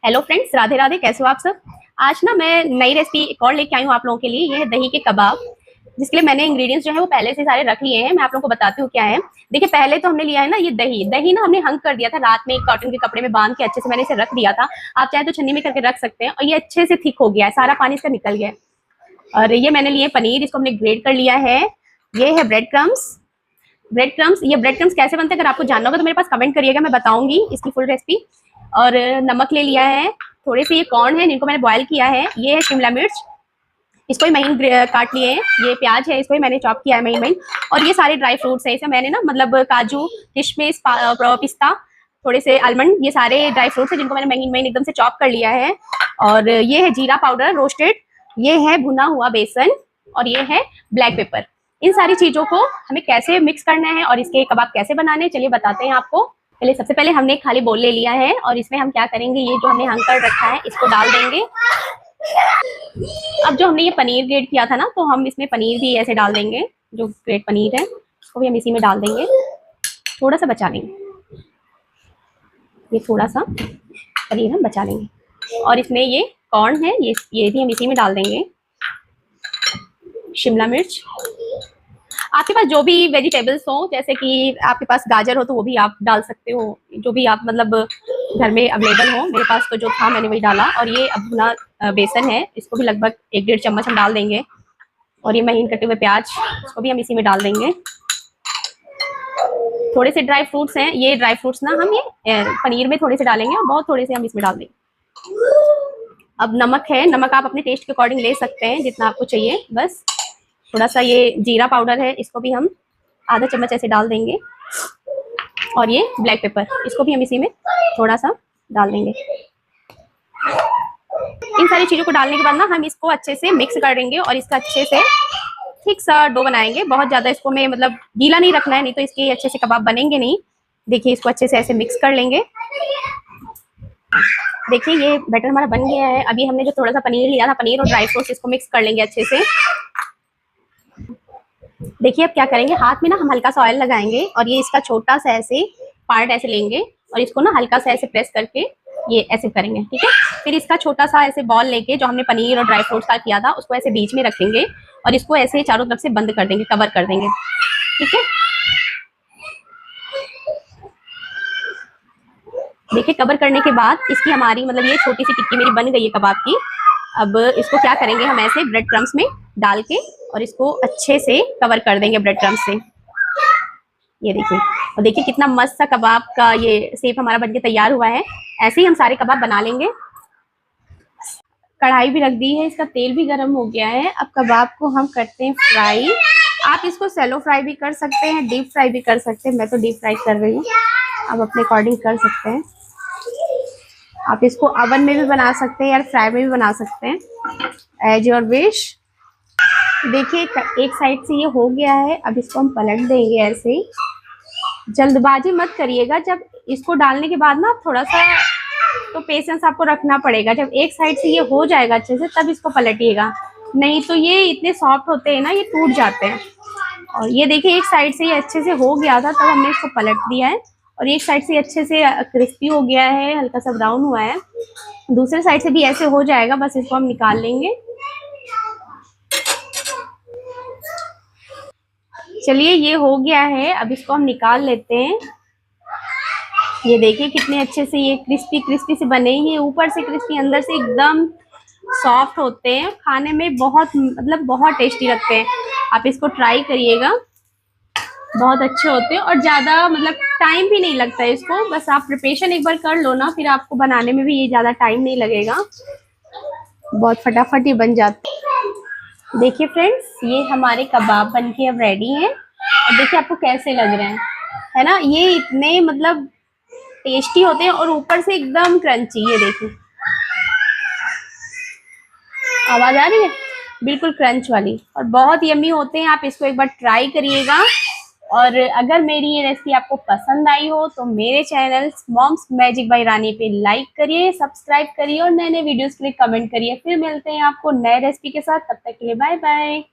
Hello friends, Radhe Radhe. कैसे हो आप सब। आज ना मैं नई रेसिपी एक और लेके आई हूँ आप लोगों के लिए। ये है दही के कबाब, जिसके लिए मैंने इंग्रेडिएंट्स जो है वो पहले से सारे रख लिए हैं। मैं आप लोगों को बताती हूँ क्या है। देखिए, पहले तो हमने लिया है ना ये दही। दही ना हमने हंग कर दिया था रात में, एक कॉटन के कपड़े में बांध के अच्छे से मैंने इसे रख दिया था। आप चाहे तो छन्नी में करके रख सकते हैं। और ये अच्छे से थिक हो गया है, सारा पानी इसका निकल गया है। और ये मैंने लिए पनीर, इसको हमने ग्रेट कर लिया है। ये है ब्रेड क्रम्स। ब्रेड क्रम्स, ये ब्रेड क्रम्स कैसे बनते हैं अगर आपको जानना होगा तो मेरे पास कमेंट करिएगा, मैं बताऊंगी इसकी फुल रेसिपी। और नमक ले लिया है। थोड़े से ये कॉर्न है जिनको मैंने बॉयल किया है। ये है शिमला मिर्च, इसको ही महीन काट लिए हैं। ये प्याज है, इसको ही मैंने चॉप किया है महीन महीन। और ये सारे ड्राई फ्रूट्स हैं, इसे मैंने ना मतलब काजू, किशमिश, पिस्ता, थोड़े से आलमंड, ये सारे ड्राई फ्रूट्स हैं जिनको मैंने महीन महीन एकदम से चॉप कर लिया है। और ये है जीरा पाउडर रोस्टेड, ये है भुना हुआ बेसन, और ये है ब्लैक पेपर। इन सारी चीजों को हमें कैसे मिक्स करना है और इसके कबाब कैसे बनाने हैं, चलिए बताते हैं आपको। पहले सबसे पहले हमने एक खाली बोल ले लिया है और इसमें हम क्या करेंगे, ये जो हमने हंग कर रखा है इसको डाल देंगे। अब जो हमने ये पनीर ग्रेट किया था ना, तो हम इसमें पनीर भी ऐसे डाल देंगे। जो ग्रेट पनीर है उसको भी हम इसी में डाल देंगे। थोड़ा सा बचा लेंगे, ये थोड़ा सा पनीर हम बचा लेंगे। और इसमें ये कॉर्न है, ये भी हम इसी में डाल देंगे। शिमला मिर्च, आपके पास जो भी वेजिटेबल्स हो, जैसे कि आपके पास गाजर हो तो वो भी आप डाल सकते हो, जो भी आप मतलब घर में अवेलेबल हो। मेरे पास तो जो था मैंने वही डाला। और ये अब भुना बेसन है, इसको भी लगभग 1-1.5 चम्मच हम डाल देंगे। और ये महीन कटे हुए प्याज, इसको भी हम इसी में डाल देंगे। थोड़े से ड्राई फ्रूट्स हैं, ये ड्राई फ्रूट्स ना हम ये पनीर में थोड़े से डालेंगे और बहुत थोड़े से हम इसमें डाल देंगे। अब नमक है, नमक आप अपने टेस्ट के अकॉर्डिंग ले सकते हैं जितना आपको चाहिए। बस थोड़ा सा ये जीरा पाउडर है, इसको भी हम आधा चम्मच ऐसे डाल देंगे। और ये ब्लैक पेपर, इसको भी हम इसी में थोड़ा सा डाल देंगे। इन सारी चीज़ों को डालने के बाद ना हम इसको अच्छे से मिक्स करेंगे और इसका अच्छे से ठीक सा डो बनाएंगे। बहुत ज़्यादा इसको में मतलब गीला नहीं रखना है, नहीं तो इसके अच्छे से कबाब बनेंगे नहीं। देखिए, इसको अच्छे से ऐसे मिक्स कर लेंगे। देखिए, ये बैटर हमारा बन गया है। अभी हमने जो थोड़ा सा पनीर लिया था, पनीर और ड्राई फ्रूट्स, इसको मिक्स कर लेंगे अच्छे से। देखिए, अब क्या करेंगे, हाथ में ना हम हल्का सा ऑयल लगाएंगे और ये इसका छोटा सा ऐसे पार्ट ऐसे लेंगे और इसको ना हल्का सा ऐसे प्रेस करके ये ऐसे करेंगे, ठीक है। फिर इसका छोटा सा ऐसे बॉल लेके जो हमने पनीर और ड्राई फ्रूट्स का किया था उसको ऐसे बीच में रखेंगे और इसको ऐसे चारों तरफ से बंद कर देंगे, कवर कर देंगे, ठीक है। देखिए, कवर करने के बाद इसकी हमारी मतलब ये छोटी सी टिक्की मेरी बन गई है कबाब की। अब इसको क्या करेंगे, हम ऐसे ब्रेड क्रम्स में डाल के और इसको अच्छे से कवर कर देंगे ब्रेड क्रम्स से। ये देखिए, और देखिए कितना मस्त सा कबाब का ये शेप हमारा बनके तैयार हुआ है। ऐसे ही हम सारे कबाब बना लेंगे। कढ़ाई भी रख दी है, इसका तेल भी गर्म हो गया है। अब कबाब को हम करते हैं फ्राई। आप इसको सेलो फ्राई भी कर सकते हैं, डीप फ्राई भी कर सकते हैं। मैं तो डीप फ्राई कर रही हूँ, आप अपने अकॉर्डिंग कर सकते हैं। आप इसको ओवन में भी बना सकते हैं या फ्राई में भी बना सकते हैं, एज योर विश। देखिए, एक साइड से ये हो गया है। अब इसको हम पलट देंगे ऐसे ही। जल्दबाजी मत करिएगा, जब इसको डालने के बाद ना थोड़ा सा तो पेशेंस आपको रखना पड़ेगा। जब एक साइड से ये हो जाएगा अच्छे से तब इसको पलटिएगा, नहीं तो ये इतने सॉफ्ट होते हैं ना, ये टूट जाते हैं। और ये देखिए, एक साइड से ये अच्छे से हो गया था तब हमने इसको पलट दिया है और एक साइड से अच्छे से क्रिस्पी हो गया है, हल्का सा ब्राउन हुआ है। दूसरे साइड से भी ऐसे हो जाएगा, बस इसको हम निकाल लेंगे। चलिए, ये हो गया है, अब इसको हम निकाल लेते हैं। ये देखिए कितने अच्छे से ये क्रिस्पी क्रिस्पी से बने हैं, ऊपर से क्रिस्पी अंदर से एकदम सॉफ्ट होते हैं। खाने में बहुत मतलब बहुत टेस्टी लगते हैं। आप इसको ट्राई करिएगा, बहुत अच्छे होते हैं और ज़्यादा मतलब टाइम भी नहीं लगता है इसको। बस आप प्रिपरेशन एक बार कर लो ना, फिर आपको बनाने में भी ये ज़्यादा टाइम नहीं लगेगा, बहुत फटाफट ये बन जाते हैं। देखिए फ्रेंड्स, ये हमारे कबाब बनके अब रेडी हैं और देखिए आपको कैसे लग रहे हैं, है ना। ये इतने मतलब टेस्टी होते हैं और ऊपर से एकदम क्रंची। ये देखिए, आवाज आ रही है, बिल्कुल क्रंच वाली, और बहुत यम्मी होते हैं। आप इसको एक बार ट्राई करिएगा। और अगर मेरी ये रेसिपी आपको पसंद आई हो तो मेरे चैनल मॉम्स मैजिक बाय रानी पे लाइक करिए, सब्सक्राइब करिए और नए नए वीडियोस के लिए कमेंट करिए। फिर मिलते हैं आपको नए रेसिपी के साथ, तब तक के लिए बाय बाय।